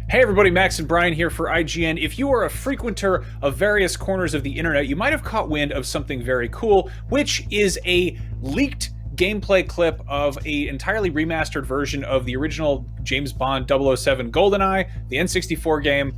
Hey everybody, Max and Brian here for IGN. If you are a frequenter of various corners of the internet, you might have caught wind of something very cool, which is a leaked gameplay clip of an entirely remastered version of the original James Bond 007 Goldeneye, the N64 game.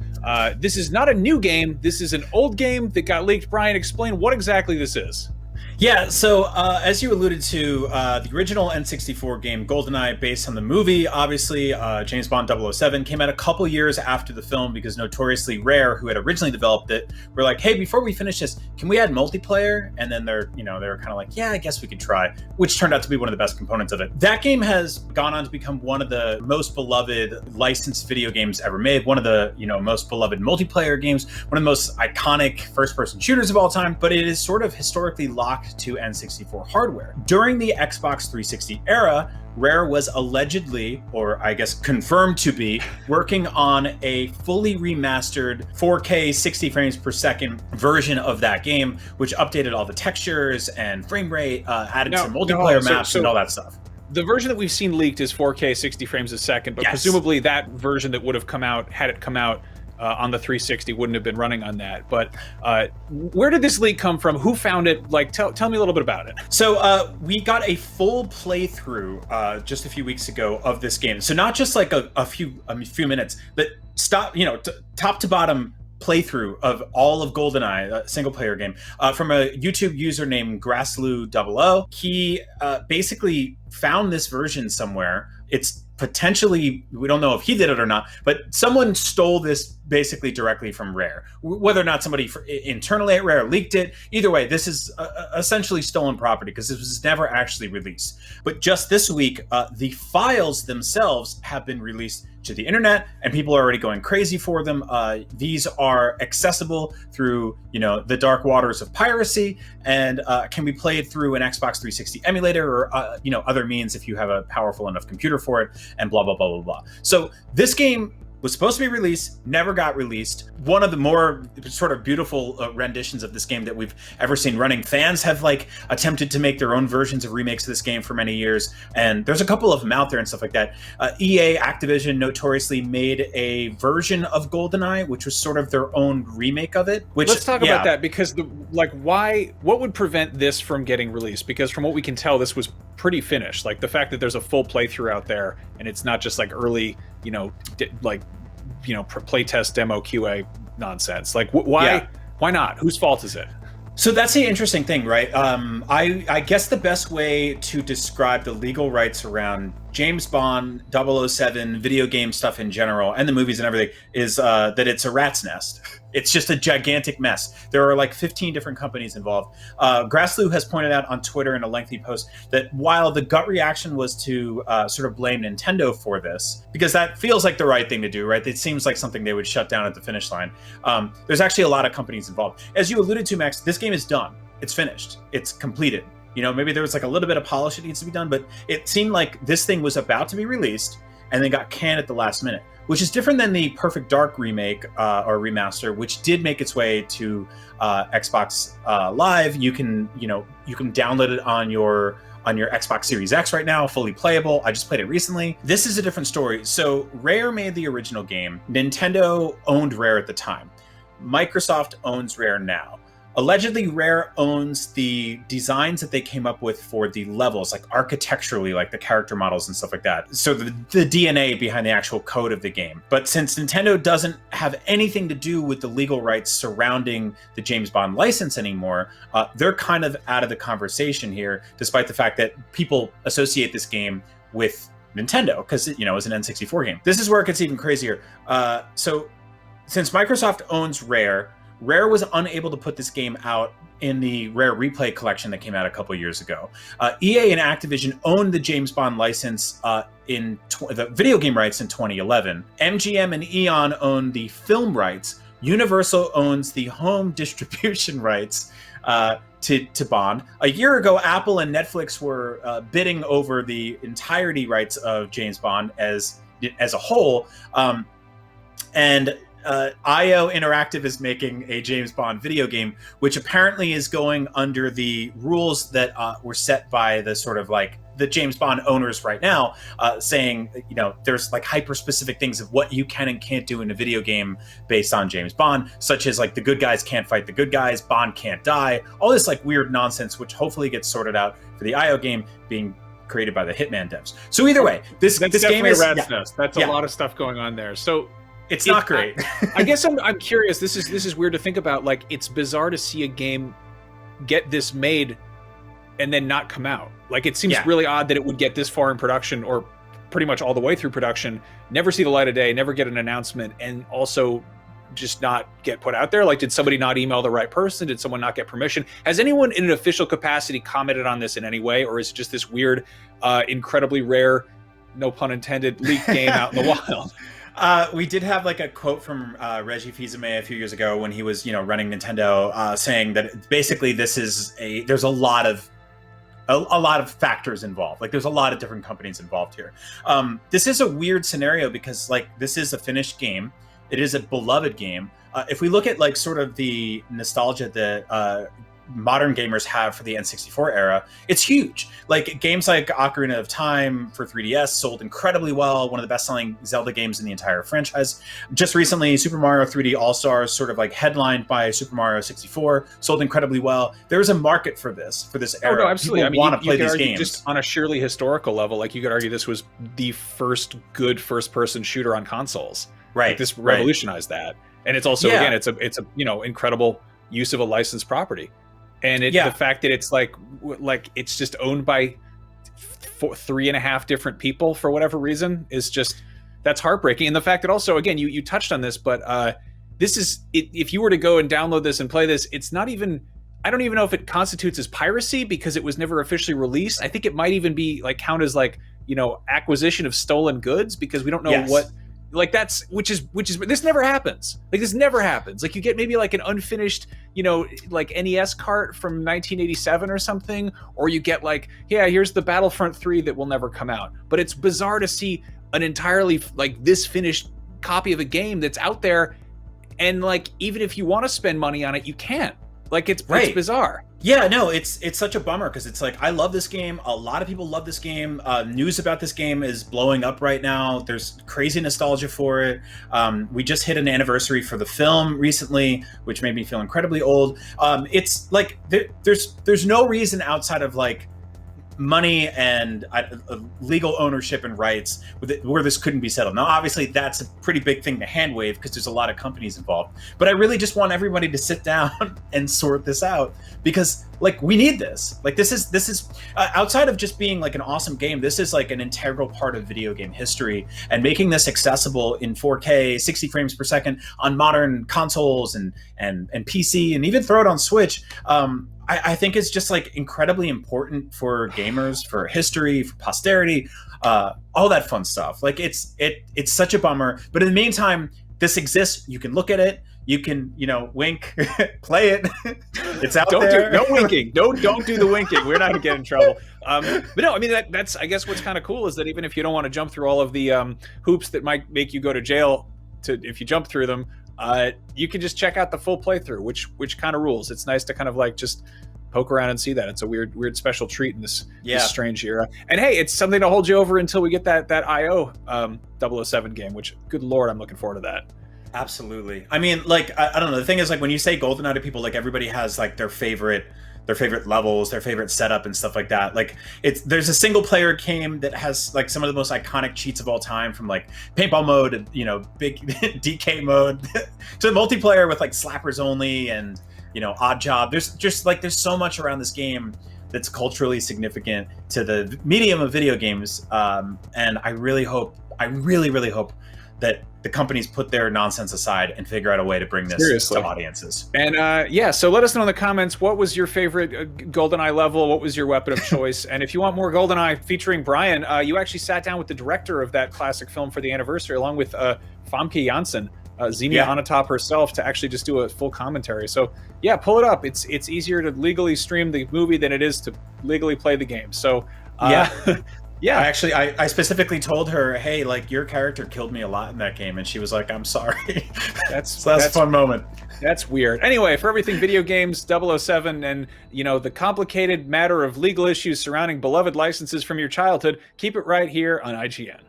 This is not a new game, this is an old game that got leaked. Brian, explain what exactly this is. Yeah, so as you alluded to, the original N64 game, GoldenEye, based on the movie, obviously, James Bond 007, came out a couple years after the film because notoriously Rare, who had originally developed it, were like, hey, before we finish this, can we add multiplayer? And then they were kind of like, yeah, I guess we could try, which turned out to be one of the best components of it. That game has gone on to become one of the most beloved licensed video games ever made, one of the, most beloved multiplayer games, one of the most iconic first-person shooters of all time, but it is sort of historically locked to N64 hardware. During the Xbox 360 era, Rare was allegedly, or I guess confirmed to be, working on a fully remastered 4K 60 frames per second version of that game, which updated all the textures and frame rate, added some multiplayer maps and all that stuff. The version that we've seen leaked is 4K 60 frames a second, but presumably that version that would have come out, had it come out on the 360, wouldn't have been running on that. But where did this leak come from? Who found it? Like, tell me a little bit about it. So we got a full playthrough just a few weeks ago of this game. So not just like a few minutes, but top to bottom playthrough of all of GoldenEye, a single player game, from a YouTube user named Grassloo00. He basically found this version somewhere. It's potentially, we don't know if he did it or not, but someone stole this basically directly from Rare. Whether or not somebody internally at Rare leaked it, either way, this is essentially stolen property because this was never actually released. But just this week, the files themselves have been released to the internet, and people are already going crazy for them. These are accessible through, the dark waters of piracy, and can be played through an Xbox 360 emulator or, other means if you have a powerful enough computer for it, and blah, blah, blah, blah, blah. So this game was supposed to be released, never got released. One of the more sort of beautiful renditions of this game that we've ever seen running. Fans have attempted to make their own versions of remakes of this game for many years, and there's a couple of them out there and stuff like that. EA, Activision, notoriously made a version of GoldenEye, which was sort of their own remake of it. Which, let's talk about that, because what would prevent this from getting released? Because from what we can tell, this was pretty finished. Like the fact that there's a full playthrough out there, and it's not just like early, playtest demo QA nonsense. Like why not? Whose fault is it? So that's the interesting thing, right? I guess the best way to describe the legal rights around James Bond, 007, video game stuff in general, and the movies and everything is that it's a rat's nest. It's just a gigantic mess. There are 15 different companies involved. Grassloo has pointed out on Twitter in a lengthy post that while the gut reaction was to sort of blame Nintendo for this, because that feels like the right thing to do, right? It seems like something they would shut down at the finish line. There's actually a lot of companies involved. As you alluded to, Max, this game is done. It's finished. It's completed. Maybe there was a little bit of polish that needs to be done, but it seemed like this thing was about to be released and then got canned at the last minute, which is different than the Perfect Dark remake or remaster, which did make its way to Xbox Live. You can download it on your Xbox Series X right now, fully playable. I just played it recently. This is a different story. So Rare made the original game. Nintendo owned Rare at the time. Microsoft owns Rare now. Allegedly, Rare owns the designs that they came up with for the levels, like architecturally, like the character models and stuff like that. So the DNA behind the actual code of the game. But since Nintendo doesn't have anything to do with the legal rights surrounding the James Bond license anymore, they're kind of out of the conversation here, despite the fact that people associate this game with Nintendo, because it was an N64 game. This is where it gets even crazier. So since Microsoft owns Rare was unable to put this game out in the Rare Replay collection that came out a couple years ago. EA and Activision owned the James Bond license the video game rights in 2011. MGM and Eon own the film rights. Universal owns the home distribution rights to Bond. A year ago, Apple and Netflix were bidding over the entirety rights of James Bond as a whole. IO Interactive is making a James Bond video game, which apparently is going under the rules that were set by the sort of the James Bond owners right now, saying, you know, there's like hyper specific things of what you can and can't do in a video game based on James Bond, such as like the good guys can't fight the good guys, Bond can't die, all this like weird nonsense, which hopefully gets sorted out for the IO game being created by the Hitman devs. So either way, this game is a rat's nest. That's a lot of stuff going on there. So it's not great. I guess I'm curious. This is weird to think about. Like, it's bizarre to see a game get this made and then not come out. Like, it seems really odd that it would get this far in production, or pretty much all the way through production, never see the light of day, never get an announcement, and also just not get put out there. Like, did somebody not email the right person? Did someone not get permission? Has anyone in an official capacity commented on this in any way, or is it just this weird, incredibly rare, no pun intended, leaked game out in the wild? We did have like a quote from Reggie Fils-Aimé a few years ago when he was, you know, running Nintendo, saying that basically there's a lot of factors involved. Like, there's a lot of different companies involved here. This is a weird scenario because, like, this is a finished game. It is a beloved game. If we look at like sort of the nostalgia that modern gamers have for the N64 era, it's huge. Like, games like Ocarina of Time for 3DS sold incredibly well, one of the best-selling Zelda games in the entire franchise. Just recently, Super Mario 3D All-Stars, sort of like headlined by Super Mario 64, sold incredibly well. There's a market for this era. Oh, no, absolutely. People want to play these argue, games. just on a sheerly historical level, like, you could argue this was the first good first-person shooter on consoles. Right. Like, this revolutionized that. And it's also, again, it's a you know, incredible use of a licensed property. And the fact that it's like it's just owned by 3.5 different people for whatever reason is just, that's heartbreaking. And the fact that also, again, you touched on this, but this is, if you were to go and download this and play this, it's not even, I don't even know if it constitutes as piracy because it was never officially released. I think it might even be like count as like, you know, acquisition of stolen goods, because we don't know what. Like, that's which is this never happens. Like, this never happens. Like, you get maybe like an unfinished, you know, like NES cart from 1987 or something, or you get like, yeah, here's the Battlefront 3 that will never come out. But it's bizarre to see an entirely like this finished copy of a game that's out there, and like, even if you want to spend money on it, you can't. Like, it's bizarre. Yeah, no, it's such a bummer because it's like, I love this game. A lot of people love this game. News about this game is blowing up right now. There's crazy nostalgia for it. We just hit an anniversary for the film recently, which made me feel incredibly old. It's like there's no reason outside of like money and legal ownership and rights where this couldn't be settled. Now, obviously, that's a pretty big thing to hand wave because there's a lot of companies involved. But I really just want everybody to sit down and sort this out, because like, we need this. Like, this is outside of just being like an awesome game, this is like an integral part of video game history, and making this accessible in 4K, 60 frames per second on modern consoles and PC, and even throw it on Switch. I think it's just like incredibly important for gamers, for history, for posterity, all that fun stuff. Like, it's such a bummer. But in the meantime, this exists. You can look at it. You can, you know, wink, play it. It's out there. No winking. Don't do the winking. We're not gonna get in trouble. But no, I mean, that's I guess what's kind of cool is that even if you don't want to jump through all of the hoops that might make you go to jail if you jump through them, you can just check out the full playthrough, which kind of rules. It's nice to kind of like just poke around and see that. It's a weird special treat in this strange era. And hey, it's something to hold you over until we get that IO 007 game, which, good Lord, I'm looking forward to that. Absolutely. I mean, like, I don't know. The thing is, like, when you say Goldeneye to people, like, everybody has like their favorite levels, their favorite setup and stuff like that. Like, there's a single player game that has like some of the most iconic cheats of all time, from like paintball mode and, you know, big DK mode to multiplayer with like slappers only and, you know, odd job. There's so much around this game that's culturally significant to the medium of video games. And I really hope that the companies put their nonsense aside and figure out a way to bring this to audiences. And so let us know in the comments, what was your favorite Goldeneye level? What was your weapon of choice? And if you want more Goldeneye featuring Brian, you actually sat down with the director of that classic film for the anniversary, along with Famke Janssen, Xenia Onatopp herself, to actually just do a full commentary. So yeah, pull it up. It's easier to legally stream the movie than it is to legally play the game. So Yeah, I specifically told her, hey, like your character killed me a lot in that game, and she was like, I'm sorry. So that's a fun moment. That's weird. Anyway, for everything video games, 007, and the complicated matter of legal issues surrounding beloved licenses from your childhood, keep it right here on IGN.